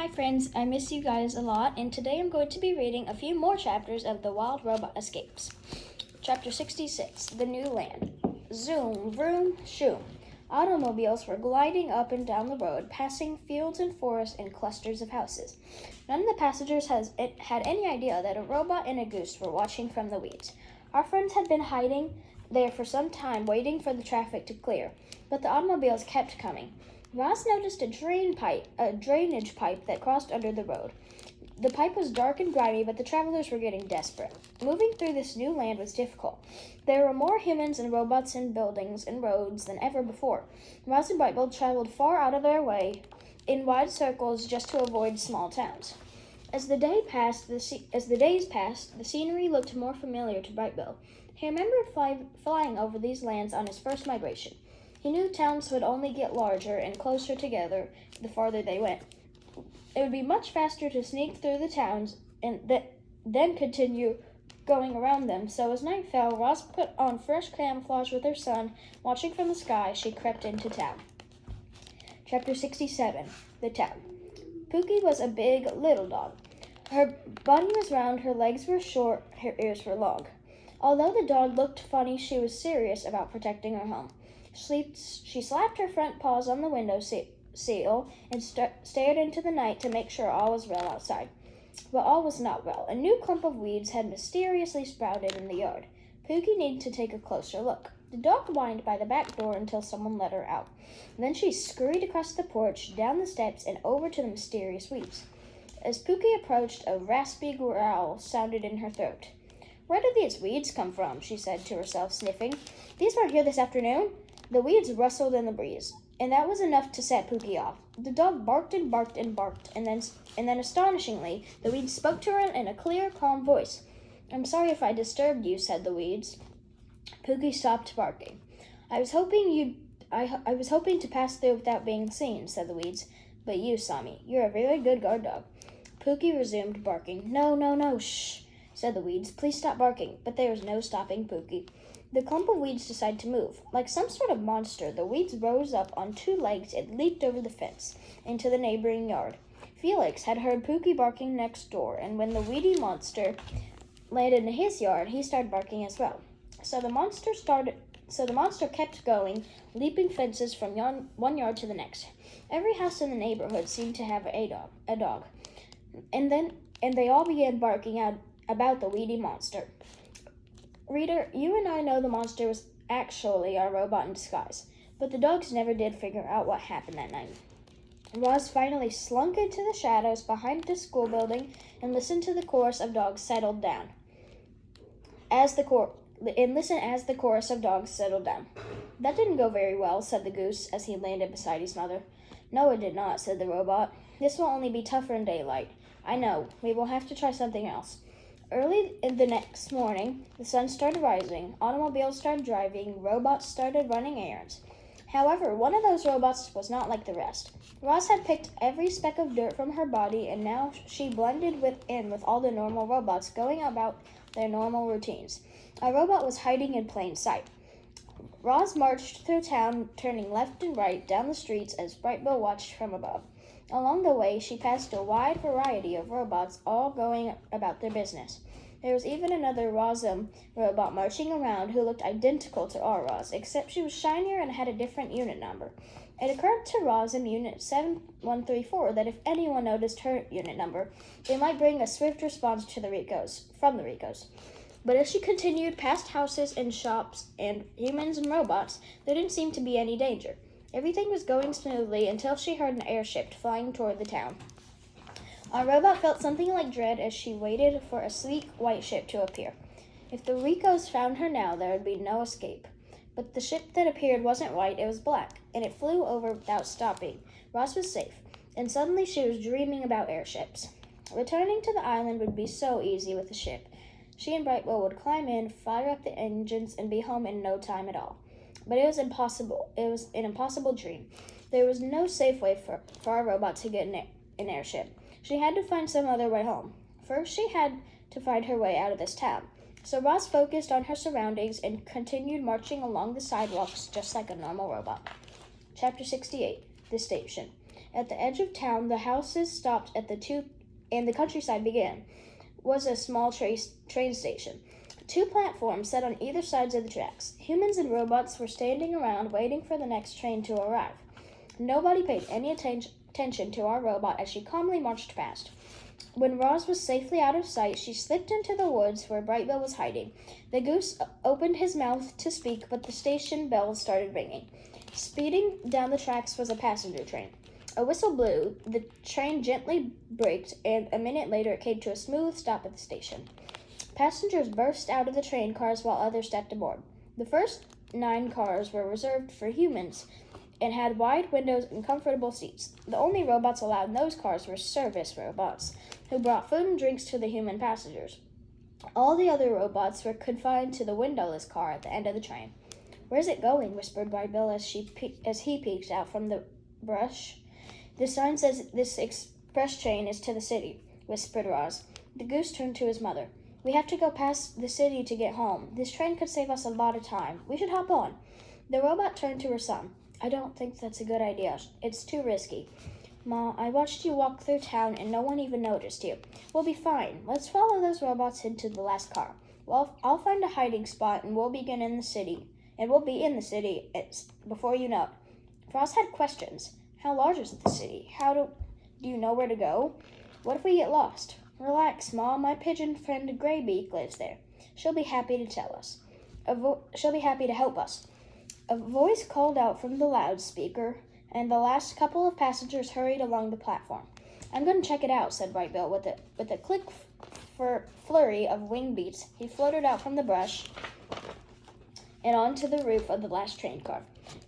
Hi friends, I miss you guys a lot, and today I'm going to be reading a few more chapters of The Wild Robot Escapes. Chapter 66, The New Land. Zoom, vroom, shoom. Automobiles were gliding up and down the road, passing fields and forests and clusters of houses. None of the passengers had any idea that a robot and a goose were watching from the weeds. Our friends had been hiding there for some time, waiting for the traffic to clear, but the automobiles kept coming. Ross noticed a drainage pipe that crossed under the road. The pipe was dark and grimy, but the travelers were getting desperate. Moving through this new land was difficult. There were more humans and robots and buildings and roads than ever before. Ross and Brightbill traveled far out of their way in wide circles just to avoid small towns. As the days passed, the scenery looked more familiar to Brightbill. He remembered flying over these lands on his first migration. He knew towns would only get larger and closer together the farther they went. It would be much faster to sneak through the towns and then continue going around them. So as night fell, Ross put on fresh camouflage with her son. Watching from the sky, she crept into town. Chapter 67, The Town. Pookie was a big little dog. Her body was round, her legs were short, her ears were long. Although the dog looked funny, she was serious about protecting her home. She slapped her front paws on the window sill and stared into the night to make sure all was well outside. But all was not well. A new clump of weeds had mysteriously sprouted in the yard. Pookie needed to take a closer look. The dog whined by the back door until someone let her out. Then she scurried across the porch, down the steps, and over to the mysterious weeds. As Pookie approached, a raspy growl sounded in her throat. "Where did these weeds come from?" she said to herself, sniffing. "These weren't here this afternoon." The weeds rustled in the breeze, and that was enough to set Pookie off. The dog barked and barked and barked, and then astonishingly, the weeds spoke to her in a clear, calm voice. "I'm sorry if I disturbed you," said the weeds. Pookie stopped barking. I was hoping to pass through without being seen," said the weeds. "But you saw me. You're a very good guard dog." Pookie resumed barking. No, shh," said the weeds. "Please stop barking." But there was no stopping Pookie. The clump of weeds decided to move. Like some sort of monster, the weeds rose up on two legs and leaped over the fence into the neighboring yard. Felix had heard Pookie barking next door, and when the weedy monster landed in his yard, he started barking as well. So the monster kept going, leaping fences from one yard to the next. Every house in the neighborhood seemed to have a dog. And they all began barking out about the weedy monster. Reader, you and I know the monster was actually our robot in disguise, but the dogs never did figure out what happened that night. Roz finally slunk into the shadows behind the school building and listened to the chorus of dogs settled down. As the chorus of dogs settled down. "That didn't go very well," said the goose as he landed beside his mother. "No, it did not," said the robot. "This will only be tougher in daylight. I know. We will have to try something else." Early in the next morning, the sun started rising, automobiles started driving, robots started running errands. However, one of those robots was not like the rest. Roz had picked every speck of dirt from her body, and now she blended in with all the normal robots going about their normal routines. A robot was hiding in plain sight. Roz marched through town, turning left and right down the streets as Brightbill watched from above. Along the way, she passed a wide variety of robots, all going about their business. There was even another Rozum robot marching around who looked identical to our Roz, except she was shinier and had a different unit number. It occurred to Rozum Unit 7134 that if anyone noticed her unit number, they might bring a swift response to the Ricos. But as she continued past houses and shops and humans and robots, there didn't seem to be any danger. Everything was going smoothly until she heard an airship flying toward the town. Our robot felt something like dread as she waited for a sleek white ship to appear. If the Ricos found her now, there would be no escape. But the ship that appeared wasn't white, it was black, and it flew over without stopping. Ross was safe, and suddenly she was dreaming about airships. Returning to the island would be so easy with the ship. She and Brightbill would climb in, fire up the engines, and be home in no time at all. But it was impossible. It was an impossible dream. There was no safe way for our robot to get an airship. She had to find some other way home. First, she had to find her way out of this town. So Ross focused on her surroundings and continued marching along the sidewalks just like a normal robot. Chapter 68, The Station. At the edge of town, the houses stopped at and the countryside began, was a small train station. Two platforms set on either sides of the tracks. Humans and robots were standing around waiting for the next train to arrive. Nobody paid any attention to our robot as she calmly marched past. When Roz was safely out of sight, she slipped into the woods where Brightbill was hiding. The goose opened his mouth to speak, but the station bells started ringing. Speeding down the tracks was a passenger train. A whistle blew, the train gently braked, and a minute later it came to a smooth stop at the station. Passengers burst out of the train cars while others stepped aboard. The first 9 cars were reserved for humans and had wide windows and comfortable seats. The only robots allowed in those cars were service robots, who brought food and drinks to the human passengers. All the other robots were confined to the windowless car at the end of the train. "Where's it going?" whispered Brightbill as he peeked out from the brush. "The sign says this express train is to the city," whispered Roz. The goose turned to his mother. "We have to go past the city to get home. This train could save us a lot of time. We should hop on." The robot turned to her son. "I don't think that's a good idea. It's too risky." "Ma, I watched you walk through town and no one even noticed you. We'll be fine. Let's follow those robots into the last car. Well, I'll find a hiding spot and we'll be in the city before you know it." Frost had questions. How large is the city? Do you know where to go? What if we get lost? "Relax, Ma. My pigeon friend Graybeak lives there. She'll be happy to tell us. She'll be happy to help us." A voice called out from the loudspeaker, and the last couple of passengers hurried along the platform. "I'm going to check it out," said Brightbill. With a quick flurry of wing beats, he floated out from the brush and onto the roof of the last train car.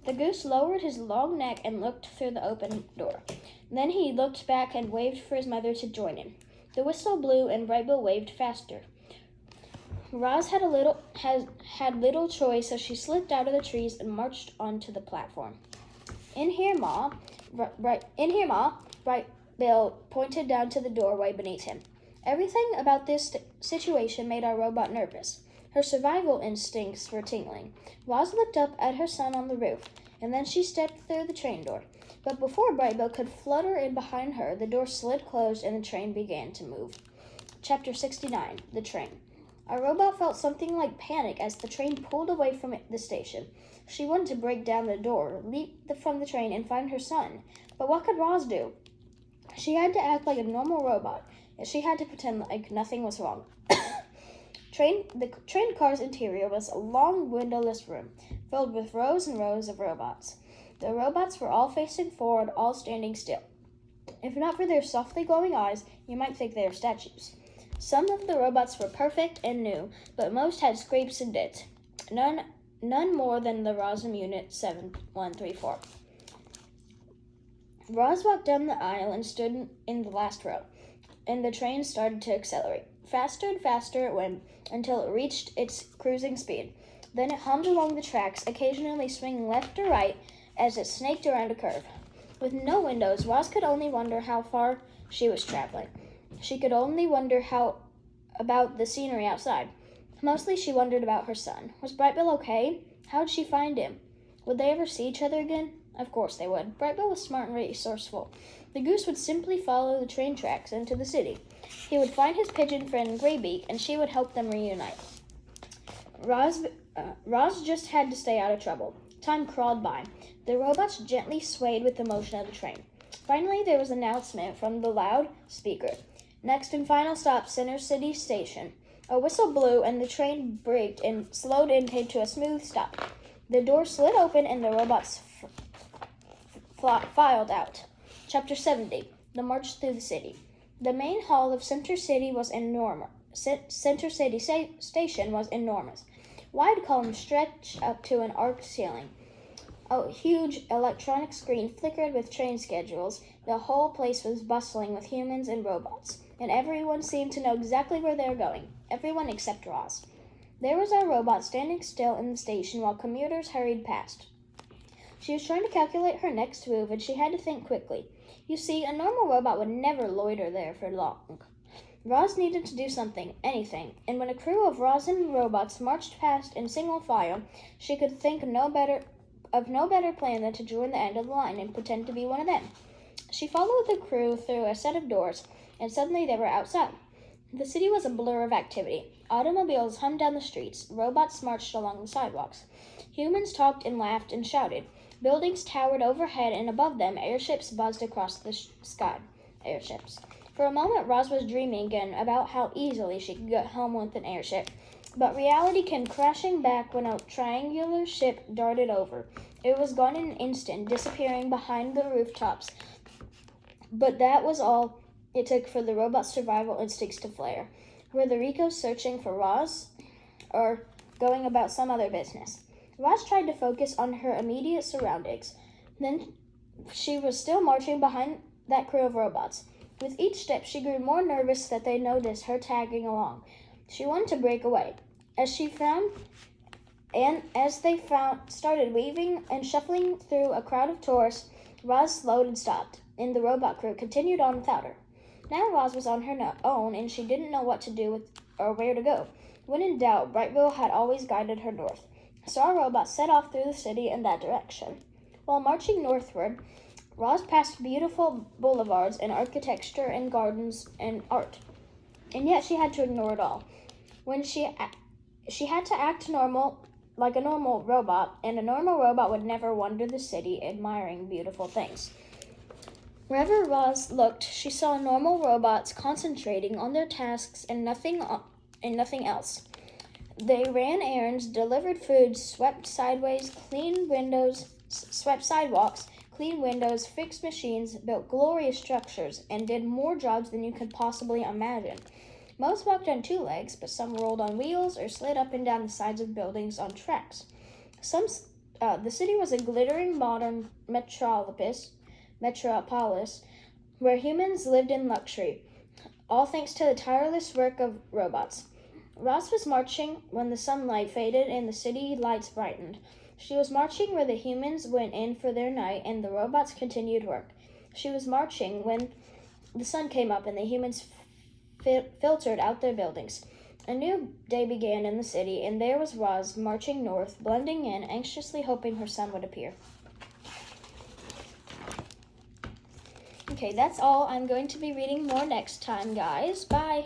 The goose lowered his long neck and looked through the open door. Then he looked back and waved for his mother to join him. The whistle blew and Brightbill waved faster. Roz had little choice, so she slipped out of the trees and marched onto the platform. In here, Ma. Brightbill pointed down to the doorway beneath him. Everything about this situation made our robot nervous. Her survival instincts were tingling. Roz looked up at her son on the roof, and then she stepped through the train door. But before Brightbill could flutter in behind her, the door slid closed and the train began to move. Chapter 69, The Train. Our robot felt something like panic as the train pulled away from the station. She wanted to break down the door, leap from the train, and find her son. But what could Roz do? She had to act like a normal robot, and she had to pretend like nothing was wrong. The train car's interior was a long windowless room, filled with rows and rows of robots. The robots were all facing forward, all standing still. If not for their softly glowing eyes, you might think they were statues. Some of the robots were perfect and new, but most had scrapes and dents. None more than the Rosm Unit 7134. Roz walked down the aisle and stood in the last row, and the train started to accelerate. Faster and faster it went until it reached its cruising speed. Then it hummed along the tracks, occasionally swinging left or right as it snaked around a curve. With no windows, Roz could only wonder how far she was traveling. She could only wonder about the scenery outside. Mostly she wondered about her son. Was Brightbill okay? How would she find him? Would they ever see each other again? Of course they would. Brightbill was smart and resourceful. The goose would simply follow the train tracks into the city. He would find his pigeon friend Graybeak, and she would help them reunite. Roz just had to stay out of trouble. Time crawled by. The robots gently swayed with the motion of the train. Finally, there was an announcement from the loudspeaker. "Next and final stop, Center City Station." A whistle blew, and the train braked and slowed and came to a smooth stop. The door slid open, and the robots filed out. Chapter 70, The March Through the City. The main hall of Center City was enormous. Center City Station was enormous. Wide columns stretched up to an arched ceiling. A huge electronic screen flickered with train schedules. The whole place was bustling with humans and robots, and everyone seemed to know exactly where they were going. Everyone except Roz. There was our robot standing still in the station while commuters hurried past. She was trying to calculate her next move, and she had to think quickly. You see, a normal robot would never loiter there for long. Roz needed to do something, anything, and when a crew of Rosin robots marched past in single file, she could think of no better plan than to join the end of the line and pretend to be one of them. She followed the crew through a set of doors, and suddenly they were outside. The city was a blur of activity. Automobiles hummed down the streets. Robots marched along the sidewalks. Humans talked and laughed and shouted. Buildings towered overhead, and above them, airships buzzed across the sky. Airships. For a moment, Roz was dreaming again about how easily she could get home with an airship. But reality came crashing back when a triangular ship darted over. It was gone in an instant, disappearing behind the rooftops. But that was all it took for the robot's survival instincts to flare. Were the Ricos searching for Roz, or going about some other business? Roz tried to focus on her immediate surroundings. Then she was still marching behind that crew of robots. With each step, she grew more nervous that they noticed her tagging along. She wanted to break away. As they started weaving and shuffling through a crowd of tourists, Roz slowed and stopped, and the robot crew continued on without her. Now Roz was on her own, and she didn't know what to do or where to go. When in doubt, Brightville had always guided her north. So our robot set off through the city in that direction. While marching northward, Roz passed beautiful boulevards and architecture and gardens and art. And yet she had to ignore it all. When she had to act normal, like a normal robot, and a normal robot would never wander the city admiring beautiful things. Wherever Roz looked, she saw normal robots concentrating on their tasks and nothing else. They ran errands, delivered food, swept sidewalks, cleaned windows, fixed machines, built glorious structures, and did more jobs than you could possibly imagine. Most walked on two legs, but some rolled on wheels or slid up and down the sides of buildings on tracks. The city was a glittering modern metropolis where humans lived in luxury, all thanks to the tireless work of robots. Roz was marching when the sunlight faded and the city lights brightened. She was marching where the humans went in for their night and the robots continued work. She was marching when the sun came up and the humans filtered out their buildings. A new day began in the city, and there was Roz marching north, blending in, anxiously hoping her son would appear. Okay, that's all. I'm going to be reading more next time, guys. Bye.